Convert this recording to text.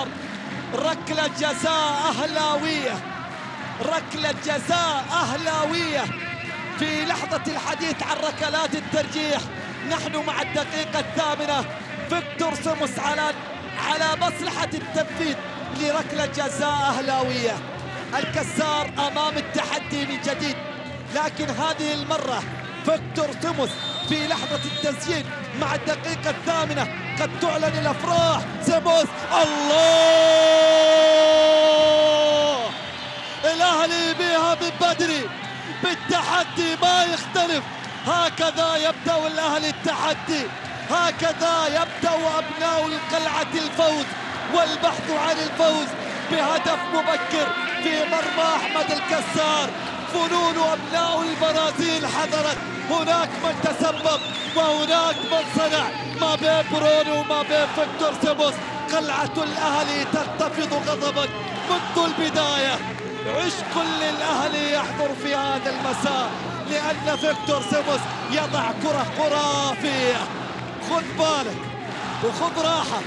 الكسار. ركلة جزاء أهلاوية، ركلة جزاء أهلاوية. في لحظة الحديث عن ركلات الترجيح نحن مع الدقيقة 8 فيكتور سيموس على مصلحة التنفيذ لركلة جزاء أهلاوية. الكسار أمام التحدي من جديد، لكن هذه المرة فيكتور سيموس في لحظة التسجيل مع الدقيقة 8 قد تعلن الأفراح. سيموس، الله! الأهلي بها من بدري، بالتحدي ما يختلف. هكذا يبدأ الأهلي التحدي، هكذا يبدأ أبناء القلعة الفوز والبحث عن الفوز بهدف مبكر في مرمى أحمد الكسار. فنون أبناء البرازيل حضرت، هناك من تسبب وهناك من صنع ما بين برونو وما بين فيكتور سيموس. قلعة الأهلي تنتفض غضبا منذ البداية. عشق للأهلي يحضر في هذا المساء، لأن فيكتور سيموس يضع كرة خرافية. خذ بالك وخذ راحة.